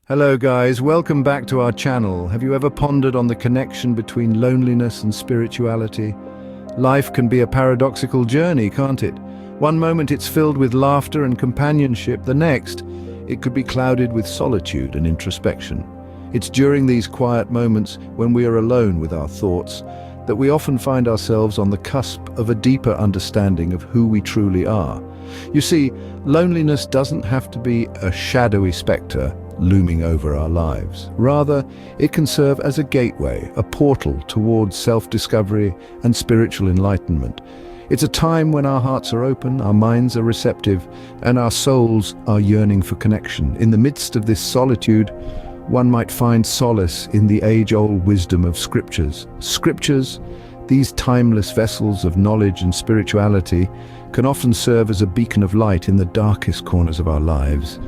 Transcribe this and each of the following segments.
Hello guys, welcome back to our channel. Have you ever pondered on the connection between loneliness and spirituality? Life can be a paradoxical journey, can't it? One moment it's filled with laughter and companionship, the next, it could be clouded with solitude and introspection. It's during these quiet moments when we are alone with our thoughts that we often find ourselves on the cusp of a deeper understanding of who we truly are. You see, loneliness doesn't have to be a shadowy spectre looming over our lives. Rather, it can serve as a gateway, a portal towards self-discovery and spiritual enlightenment. It's a time when our hearts are open, our minds are receptive, and our souls are yearning for connection. In the midst of this solitude, one might find solace in the age-old wisdom of scriptures. Scriptures, these timeless vessels of knowledge and spirituality, can often serve as a beacon of light in the darkest corners of our lives.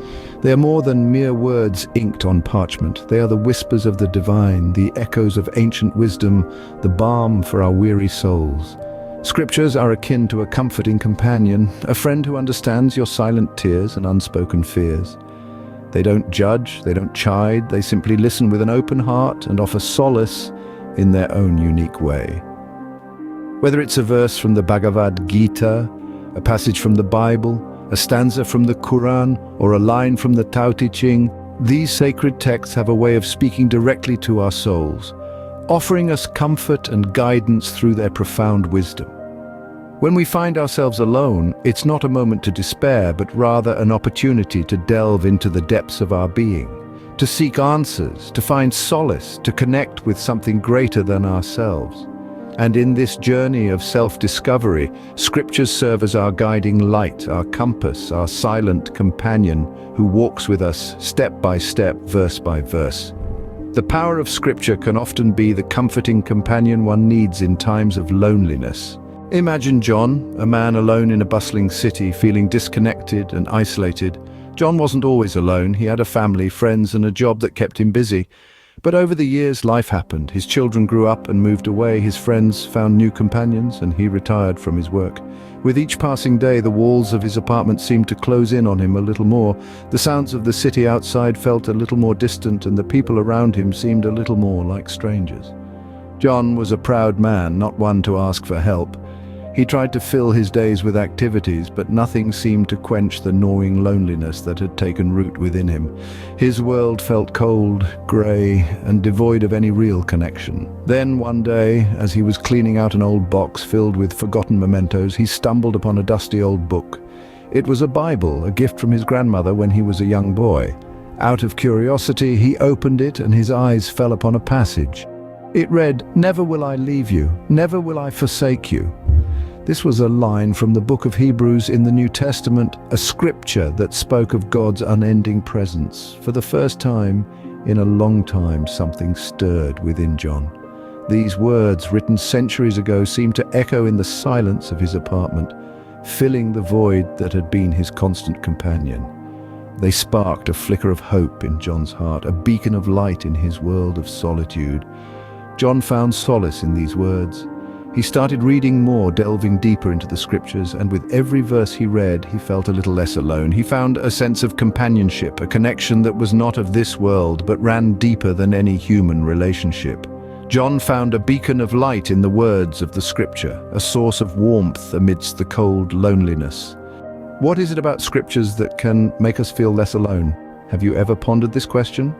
They are more than mere words inked on parchment. They are the whispers of the divine, the echoes of ancient wisdom, the balm for our weary souls. Scriptures are akin to a comforting companion, a friend who understands your silent tears and unspoken fears. They don't judge, they don't chide, they simply listen with an open heart and offer solace in their own unique way. Whether it's a verse from the Bhagavad Gita, a passage from the Bible, a stanza from the Quran, or a line from the Tao Te Ching, these sacred texts have a way of speaking directly to our souls, offering us comfort and guidance through their profound wisdom. When we find ourselves alone, it's not a moment to despair, but rather an opportunity to delve into the depths of our being, to seek answers, to find solace, to connect with something greater than ourselves. And in this journey of self-discovery, scriptures serve as our guiding light, our compass, our silent companion who walks with us step by step, verse by verse. The power of scripture can often be the comforting companion one needs in times of loneliness. Imagine John, a man alone in a bustling city, feeling disconnected and isolated. John wasn't always alone. He had a family, friends, and a job that kept him busy. But over the years, life happened. His children grew up and moved away. His friends found new companions, and he retired from his work. With each passing day, the walls of his apartment seemed to close in on him a little more. The sounds of the city outside felt a little more distant, and the people around him seemed a little more like strangers. John was a proud man, not one to ask for help. He tried to fill his days with activities, but nothing seemed to quench the gnawing loneliness that had taken root within him. His world felt cold, grey, and devoid of any real connection. Then one day, as he was cleaning out an old box filled with forgotten mementos, he stumbled upon a dusty old book. It was a Bible, a gift from his grandmother when he was a young boy. Out of curiosity, he opened it and his eyes fell upon a passage. It read, "Never will I leave you, never will I forsake you." This was a line from the book of Hebrews in the New Testament, a scripture that spoke of God's unending presence. For the first time in a long time, something stirred within John. These words, written centuries ago, seemed to echo in the silence of his apartment, filling the void that had been his constant companion. They sparked a flicker of hope in John's heart, a beacon of light in his world of solitude. John found solace in these words. He started reading more, delving deeper into the scriptures, and with every verse he read, he felt a little less alone. He found a sense of companionship, a connection that was not of this world, but ran deeper than any human relationship. John found a beacon of light in the words of the scripture, a source of warmth amidst the cold loneliness. What is it about scriptures that can make us feel less alone? Have you ever pondered this question?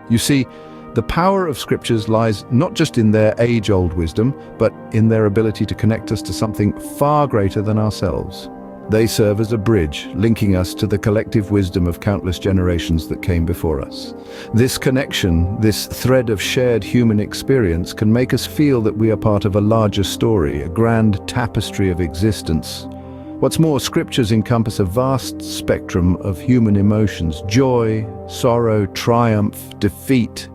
You see, the power of scriptures lies not just in their age-old wisdom, but in their ability to connect us to something far greater than ourselves. They serve as a bridge, linking us to the collective wisdom of countless generations that came before us. This connection, this thread of shared human experience, can make us feel that we are part of a larger story, a grand tapestry of existence. What's more, scriptures encompass a vast spectrum of human emotions: joy, sorrow, triumph, defeat.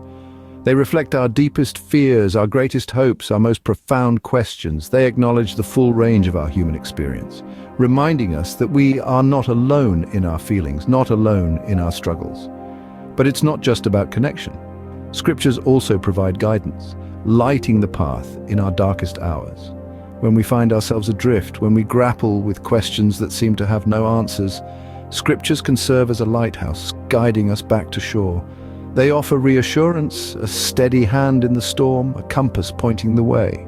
They reflect our deepest fears, our greatest hopes, our most profound questions. They acknowledge the full range of our human experience, reminding us that we are not alone in our feelings, not alone in our struggles. But it's not just about connection. Scriptures also provide guidance, lighting the path in our darkest hours. When we find ourselves adrift, when we grapple with questions that seem to have no answers, scriptures can serve as a lighthouse, guiding us back to shore. They offer reassurance, a steady hand in the storm, a compass pointing the way.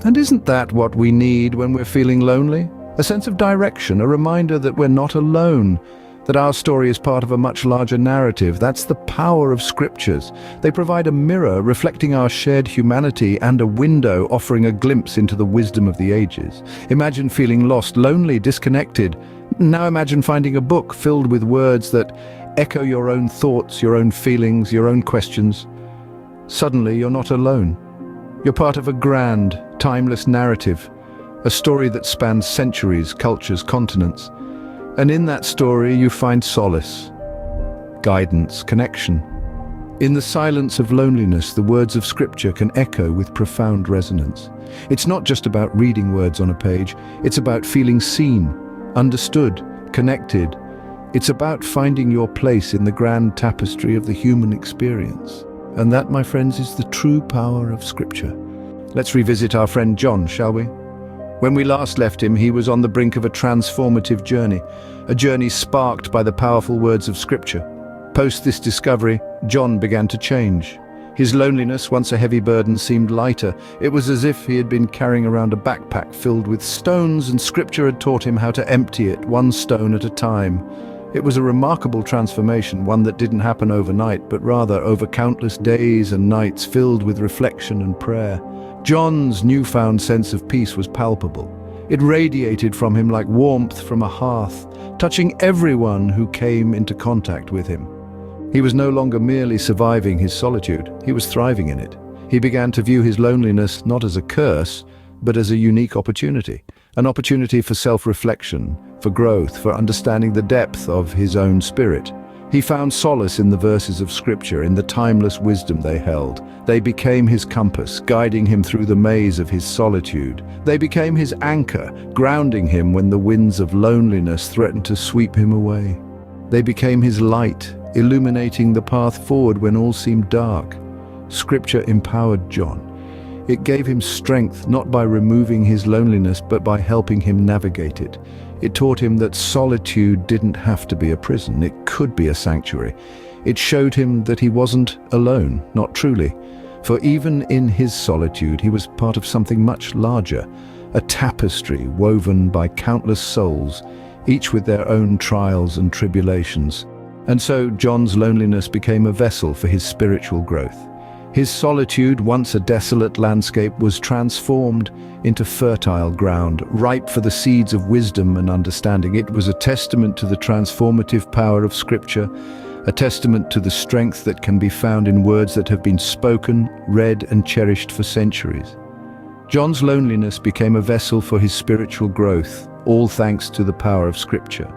And isn't that what we need when we're feeling lonely? A sense of direction, a reminder that we're not alone, that our story is part of a much larger narrative. That's the power of scriptures. They provide a mirror reflecting our shared humanity and a window offering a glimpse into the wisdom of the ages. Imagine feeling lost, lonely, disconnected. Now imagine finding a book filled with words that echo your own thoughts, your own feelings, your own questions. Suddenly, you're not alone. You're part of a grand, timeless narrative, a story that spans centuries, cultures, continents. And in that story, you find solace, guidance, connection. In the silence of loneliness, the words of Scripture can echo with profound resonance. It's not just about reading words on a page, it's about feeling seen, understood, connected. It's about finding your place in the grand tapestry of the human experience. And that, my friends, is the true power of Scripture. Let's revisit our friend John, shall we? When we last left him, he was on the brink of a transformative journey, a journey sparked by the powerful words of Scripture. Post this discovery, John began to change. His loneliness, once a heavy burden, seemed lighter. It was as if he had been carrying around a backpack filled with stones, and Scripture had taught him how to empty it, one stone at a time. It was a remarkable transformation, one that didn't happen overnight, but rather over countless days and nights filled with reflection and prayer. John's newfound sense of peace was palpable. It radiated from him like warmth from a hearth, touching everyone who came into contact with him. He was no longer merely surviving his solitude, he was thriving in it. He began to view his loneliness not as a curse, but as a unique opportunity. An opportunity for self-reflection, for growth, for understanding the depth of his own spirit. He found solace in the verses of Scripture, in the timeless wisdom they held. They became his compass, guiding him through the maze of his solitude. They became his anchor, grounding him when the winds of loneliness threatened to sweep him away. They became his light, illuminating the path forward when all seemed dark. Scripture empowered John. It gave him strength not by removing his loneliness, but by helping him navigate it. It taught him that solitude didn't have to be a prison, it could be a sanctuary. It showed him that he wasn't alone, not truly. For even in his solitude, he was part of something much larger, a tapestry woven by countless souls, each with their own trials and tribulations. And so John's loneliness became a vessel for his spiritual growth. His solitude, once a desolate landscape, was transformed into fertile ground, ripe for the seeds of wisdom and understanding. It was a testament to the transformative power of Scripture, a testament to the strength that can be found in words that have been spoken, read, and cherished for centuries. John's loneliness became a vessel for his spiritual growth, all thanks to the power of Scripture.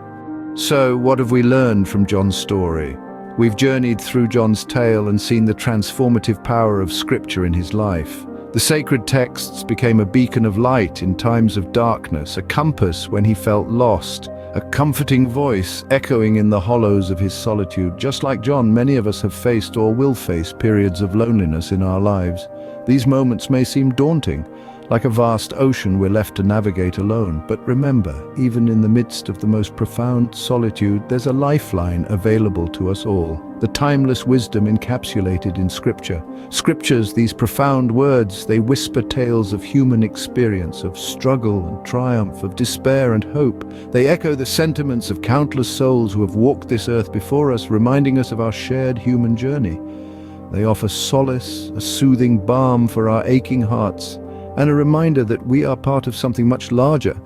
So, what have we learned from John's story? We've journeyed through John's tale and seen the transformative power of Scripture in his life. The sacred texts became a beacon of light in times of darkness, a compass when he felt lost, a comforting voice echoing in the hollows of his solitude. Just like John, many of us have faced or will face periods of loneliness in our lives. These moments may seem daunting, like a vast ocean we're left to navigate alone. But remember, even in the midst of the most profound solitude, there's a lifeline available to us all. The timeless wisdom encapsulated in Scripture. Scriptures, these profound words, they whisper tales of human experience, of struggle and triumph, of despair and hope. They echo the sentiments of countless souls who have walked this earth before us, reminding us of our shared human journey. They offer solace, a soothing balm for our aching hearts, and a reminder that we are part of something much larger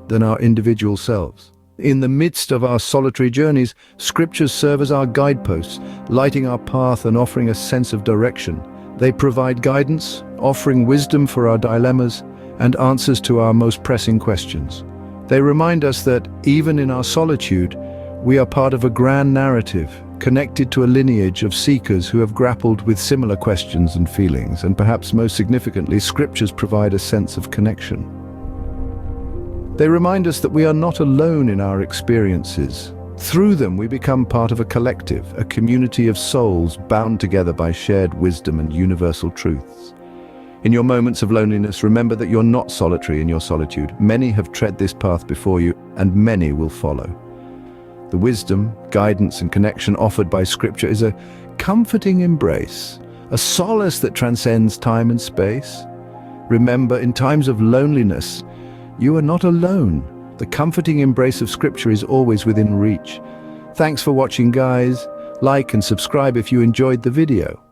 than our individual selves. In the midst of our solitary journeys, Scriptures serve as our guideposts, lighting our path and offering a sense of direction. They provide guidance, offering wisdom for our dilemmas and answers to our most pressing questions. They remind us that, even in our solitude, we are part of a grand narrative, connected to a lineage of seekers who have grappled with similar questions and feelings, and perhaps most significantly, Scriptures provide a sense of connection. They remind us that we are not alone in our experiences. Through them, we become part of a collective, a community of souls bound together by shared wisdom and universal truths. In your moments of loneliness, remember that you're not solitary in your solitude. Many have tread this path before you, and many will follow. The wisdom, guidance, and connection offered by Scripture is a comforting embrace, a solace that transcends time and space. Remember, in times of loneliness, you are not alone. The comforting embrace of Scripture is always within reach. Thanks for watching, guys. Like and subscribe if you enjoyed the video.